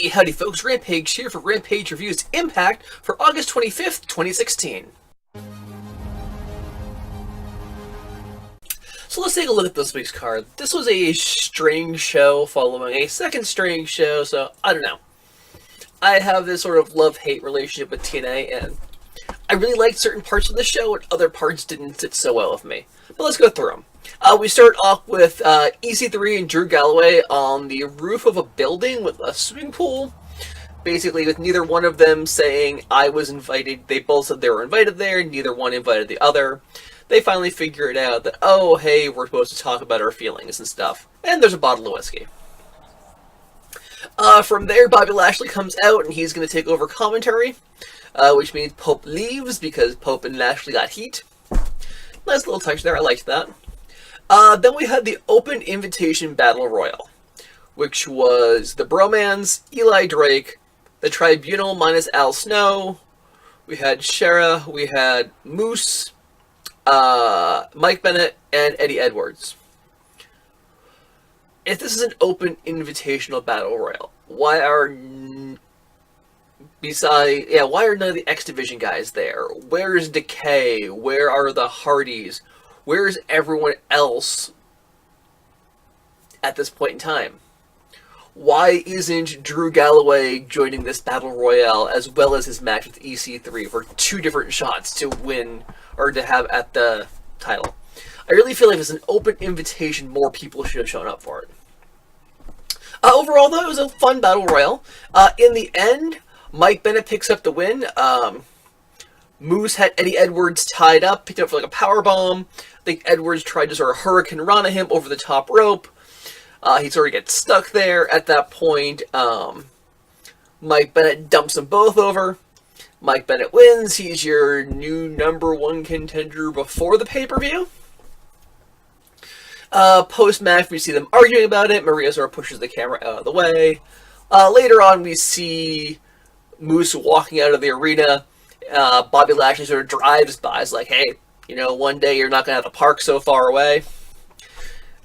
Hey, howdy folks, Rampage here for Rampage Reviews Impact for August 25th, 2016. So let's take a look at this week's card. This was a strange show following a second strange show, so I don't know. I have this sort of love-hate relationship with TNA, and I really liked certain parts of the show, and other parts didn't sit so well with me. But let's go through them. We start off with EC3 and Drew Galloway on the roof of a building with a swimming pool. Basically, with neither one of them saying, I was invited. They both said they were invited there, neither one invited the other. They finally figure it out that, oh, hey, we're supposed to talk about our feelings and stuff. And there's a bottle of whiskey. From there, Bobby Lashley comes out, and he's going to take over commentary, which means Pope leaves, because Pope and Lashley got heat. Nice little touch there, I liked that. Then we had the Open Invitation Battle Royal, which was the Bromans, Eli Drake, the Tribunal minus Al Snow, we had Shera, we had Moose, Mike Bennett, and Eddie Edwards. If this is an Open Invitational Battle Royal, why are none of the X Division guys there? Where's Decay? Where are the Hardys? Where's everyone else at this point in time? Why isn't Drew Galloway joining this Battle Royale as well as his match with EC3 for two different shots to win or to have at the title? I really feel like if it's an open invitation, more people should have shown up for it. Overall, though, it was a fun Battle Royale. In the end, Mike Bennett picks up the win. Moose had Eddie Edwards tied up, picked up for like a powerbomb. I think Edwards tried to sort of Hurricane Rana him over the top rope. He sort of gets stuck there. At that point, Mike Bennett dumps them both over. Mike Bennett wins. He's your new #1 contender before the pay-per-view. Post-match, we see them arguing about it. Maria sort of pushes the camera out of the way. Later on, we see Moose walking out of the arena. Bobby Lashley sort of drives by. He's like, hey, you know, one day you're not going to have to park so far away.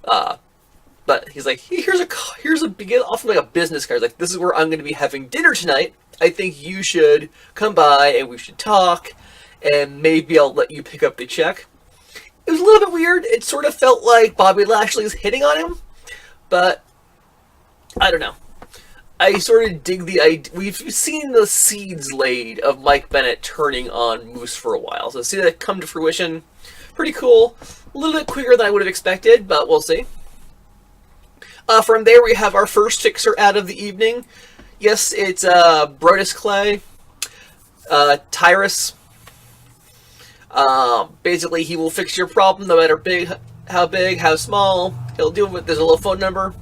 But he's like, here's a begin often like a business card. He's like, this is where I'm going to be having dinner tonight. I think you should come by and we should talk, and maybe I'll let you pick up the check. It was a little bit weird. It sort of felt like Bobby Lashley's hitting on him, but I don't know. I sort of dig the idea. We've seen the seeds laid of Mike Bennett turning on Moose for a while, so to see that come to fruition, pretty cool. A little bit quicker than I would have expected, but we'll see. From there, we have our first fixer out of the evening. Yes, it's Brodus Clay, Tyrus. Basically, he will fix your problem no matter big, how small. He'll do it with, there's a little phone number.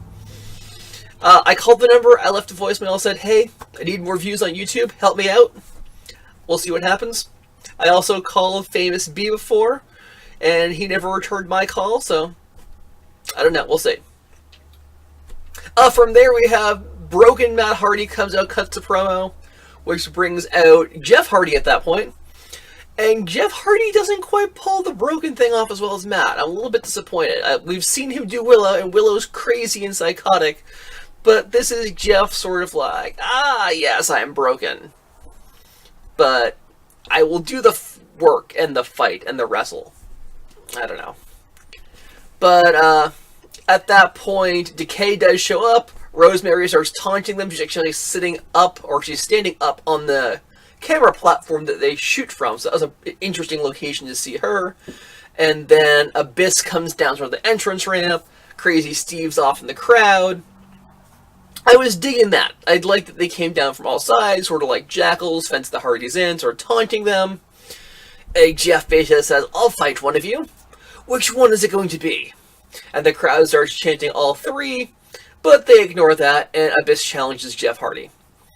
I called the number, I left a voicemail, said, hey, I need more views on YouTube, help me out. We'll see what happens. I also called Famous B before, and he never returned my call, so I don't know, we'll see. From there we have Broken Matt Hardy comes out, cuts the promo, which brings out Jeff Hardy at that point. And Jeff Hardy doesn't quite pull the broken thing off as well as Matt. I'm a little bit disappointed. We've seen him do Willow, and Willow's crazy and psychotic. But this is Jeff sort of like, yes, I am broken. But I will do the work and the fight and the wrestle. I don't know. But at that point, Decay does show up. Rosemary starts taunting them. She's actually sitting up, or she's standing up on the camera platform that they shoot from. So that was an interesting location to see her. And then Abyss comes down from the entrance ramp. Crazy Steve's off in the crowd. I was digging that. I liked that they came down from all sides, sort of like jackals, fenced the Hardys in, sort of taunting them. Jeff basically says, I'll fight one of you. Which one is it going to be? And the crowd starts chanting all three, but they ignore that, and Abyss challenges Jeff Hardy.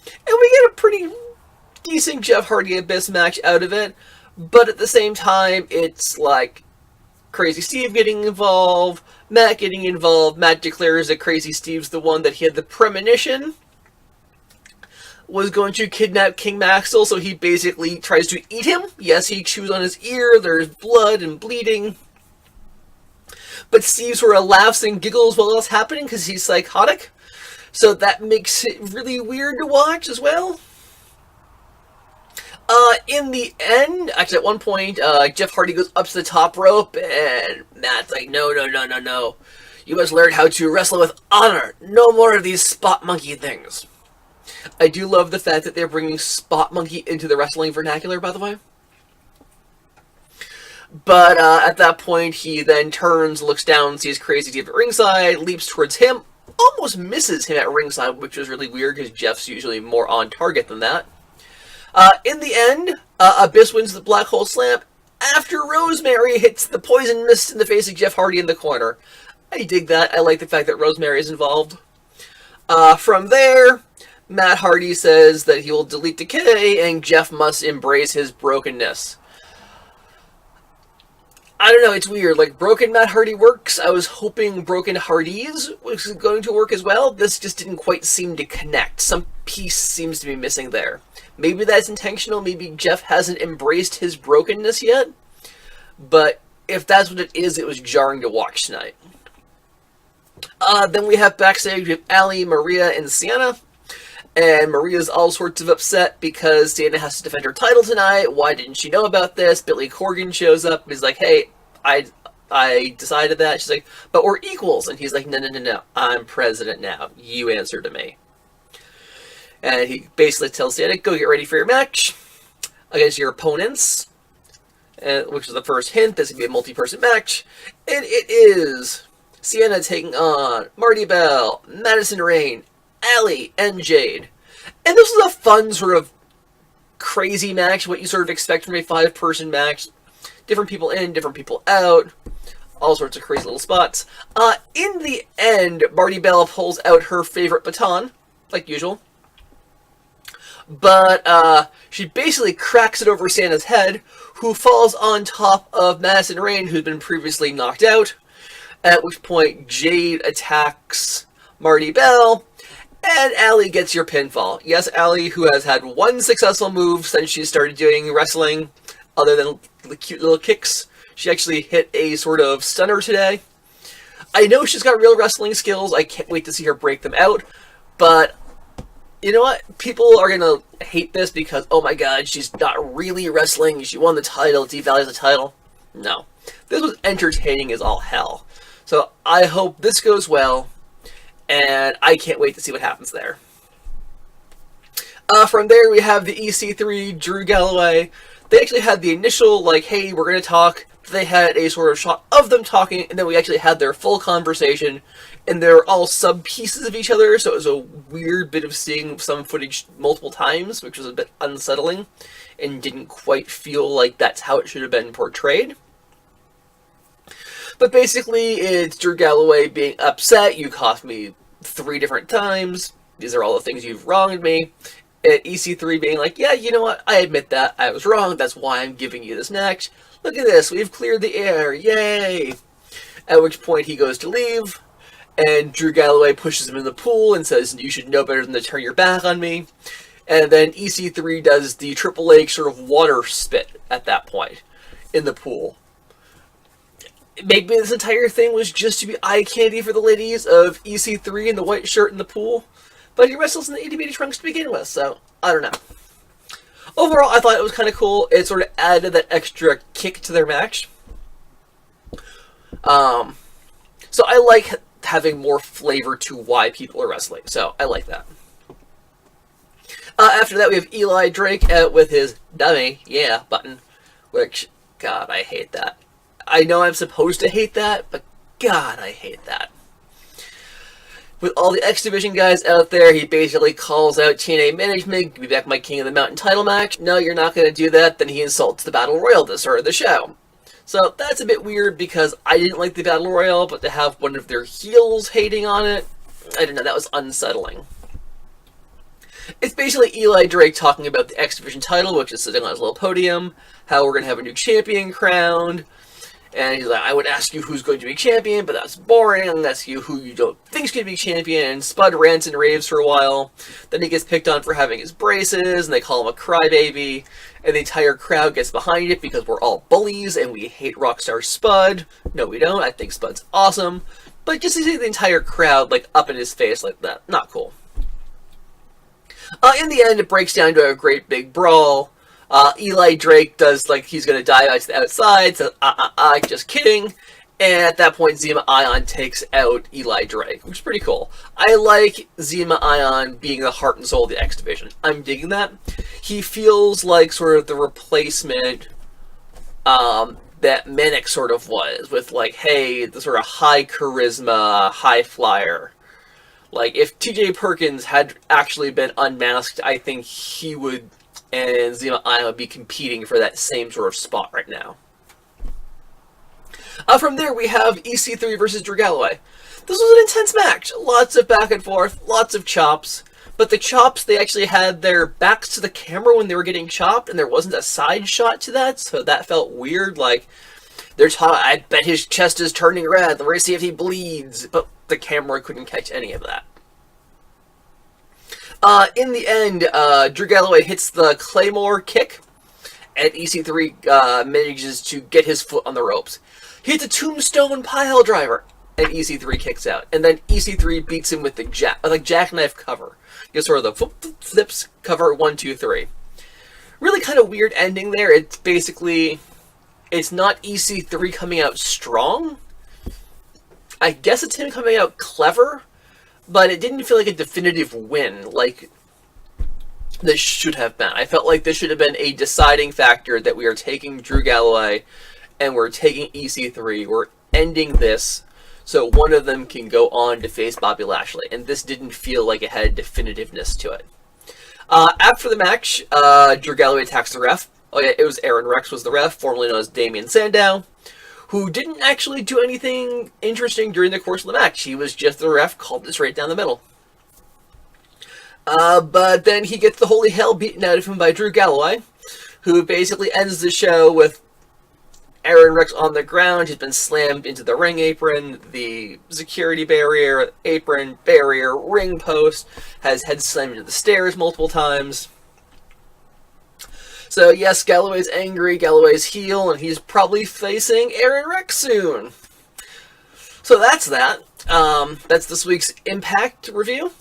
And we get a pretty decent Jeff Hardy Abyss match out of it, but at the same time, it's like Crazy Steve getting involved, Matt getting involved. Matt declares that Crazy Steve's the one that he had the premonition was going to kidnap King Maxwell, so he basically tries to eat him. Yes, he chews on his ear, there's blood and bleeding. But Steve sort of laughs and giggles while it's happening because he's psychotic. So that makes it really weird to watch as well. In the end, actually at one point, Jeff Hardy goes up to the top rope, and Matt's like, no, no, no, no, no. You must learn how to wrestle with honor. No more of these spot monkey things. I do love the fact that they're bringing spot monkey into the wrestling vernacular, by the way. But at that point, he then turns, looks down, sees Crazy Steve at ringside, leaps towards him, almost misses him at ringside, which was really weird because Jeff's usually more on target than that. In the end, Abyss wins the Black Hole Slam after Rosemary hits the poison mist in the face of Jeff Hardy in the corner. I dig that. I like the fact that Rosemary is involved. From there, Matt Hardy says that he will delete Decay and Jeff must embrace his brokenness. I don't know, it's weird. Like, Broken Matt Hardy works. I was hoping Broken Hardys was going to work as well. This just didn't quite seem to connect. Some piece seems to be missing there. Maybe that's intentional. Maybe Jeff hasn't embraced his brokenness yet. But if that's what it is, it was jarring to watch tonight. Then we have backstage with Ali, Maria, and Sienna. And Maria's all sorts of upset because Sienna has to defend her title tonight. Why didn't she know about this? Billy Corgan shows up and he's like, hey, I decided that. She's like, but we're equals. And he's like, no, no, no, no. I'm president now. You answer to me. And he basically tells Sienna, go get ready for your match against your opponents. Which is the first hint. This is going to be a multi-person match. And it is Sienna taking on Marty Bell, Madison Rayne, Allie, and Jade. And this was a fun sort of crazy match, what you sort of expect from a 5-person match. Different people in, different people out. All sorts of crazy little spots. In the end, Marty Bell pulls out her favorite baton, like usual. But she basically cracks it over Sienna's head, who falls on top of Madison Rayne, who's been previously knocked out. At which point, Jade attacks Marty Bell, and Allie gets your pinfall. Yes, Allie, who has had one successful move since she started doing wrestling, other than the cute little kicks. She actually hit a sort of stunner today. I know she's got real wrestling skills. I can't wait to see her break them out. But, you know what? People are going to hate this because, oh my god, she's not really wrestling. She won the title, devalues the title. No. This was entertaining as all hell. So I hope this goes well. And I can't wait to see what happens there. From there, we have the EC3, Drew Galloway. They actually had the initial, like, hey, we're going to talk. They had a sort of shot of them talking, and then we actually had their full conversation. And they're all sub-pieces of each other, so it was a weird bit of seeing some footage multiple times, which was a bit unsettling, and didn't quite feel like that's how it should have been portrayed. But basically, it's Drew Galloway being upset. You cost me 3 different times. These are all the things you've wronged me. And EC3 being like, yeah, you know what? I admit that. I was wrong. That's why I'm giving you this match. Look at this. We've cleared the air. Yay! At which point he goes to leave. And Drew Galloway pushes him in the pool and says, you should know better than to turn your back on me. And then EC3 does the Triple H sort of water spit at that point in the pool. Maybe this entire thing was just to be eye candy for the ladies of EC3 in the white shirt in the pool. But he wrestles in the itty-bitty trunks to begin with, so I don't know. Overall, I thought it was kind of cool. It sort of added that extra kick to their match. So I like having more flavor to why people are wrestling, so I like that. After that, we have Eli Drake with his dummy, yeah, button. Which, God, I hate that. I know I'm supposed to hate that, but God, I hate that. With all the X Division guys out there, he basically calls out TNA management, give me back my King of the Mountain title match. No, you're not going to do that. Then he insults the Battle Royal to start the show. So that's a bit weird because I didn't like the Battle Royal, but to have one of their heels hating on it, I don't know, that was unsettling. It's basically Eli Drake talking about the X Division title, which is sitting on his little podium, how we're going to have a new champion crowned. And he's like, I would ask you who's going to be champion, but that's boring. I'm going to ask you who you don't think's going to be champion. And Spud rants and raves for a while. Then he gets picked on for having his braces, and they call him a crybaby. And the entire crowd gets behind it because we're all bullies, and we hate Rockstar Spud. No, we don't. I think Spud's awesome. But just to see the entire crowd, like, up in his face like that, not cool. In the end, it breaks down to a great big brawl. Eli Drake does, like, he's gonna dive out to the outside, says, just kidding. And at that point, Zima Ion takes out Eli Drake, which is pretty cool. I like Zima Ion being the heart and soul of the X Division. I'm digging that. He feels like sort of the replacement that Manic sort of was, with, like, hey, the sort of high charisma, high flyer. Like, if TJ Perkins had actually been unmasked, I think he would and Zima Ion would be competing for that same sort of spot right now. From there, we have EC3 versus Drew Galloway. This was an intense match. Lots of back and forth, lots of chops. But the chops, they actually had their backs to the camera when they were getting chopped, and there wasn't a side shot to that, so that felt weird. Like, they're talking, I bet his chest is turning red, let's see if he bleeds. But the camera couldn't catch any of that. In the end, Drew Galloway hits the Claymore kick, and EC3 manages to get his foot on the ropes. He hits a tombstone pile driver, and EC3 kicks out. And then EC3 beats him with the jackknife cover. You know, sort of the flips cover 1, 2, 3. Really kind of weird ending there. It's basically, it's not EC3 coming out strong. I guess it's him coming out clever, but it didn't feel like a definitive win like this should have been. I felt like this should have been a deciding factor that we are taking Drew Galloway and we're taking EC3. We're ending this so one of them can go on to face Bobby Lashley. And this didn't feel like it had definitiveness to it. After the match, Drew Galloway attacks the ref. Oh yeah, it was Aaron Rex was the ref, formerly known as Damian Sandow, who didn't actually do anything interesting during the course of the match. He was just the ref, called this right down the middle. But then he gets the holy hell beaten out of him by Drew Galloway, who basically ends the show with Aaron Rex on the ground. He's been slammed into the ring apron, the security barrier, apron, barrier, ring post, has head slammed into the stairs multiple times. So yes, Galloway's angry, Galloway's heel, and he's probably facing Aaron Rex soon. So that's that. That's this week's Impact review.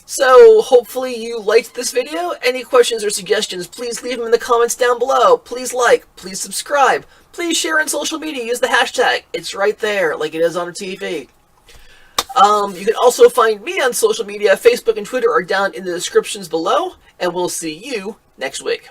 So hopefully you liked this video. Any questions or suggestions, please leave them in the comments down below. Please like, please subscribe, please share on social media, use the hashtag. It's right there, like it is on TV. You can also find me on social media. Facebook and Twitter are down in the descriptions below, and we'll see you next week.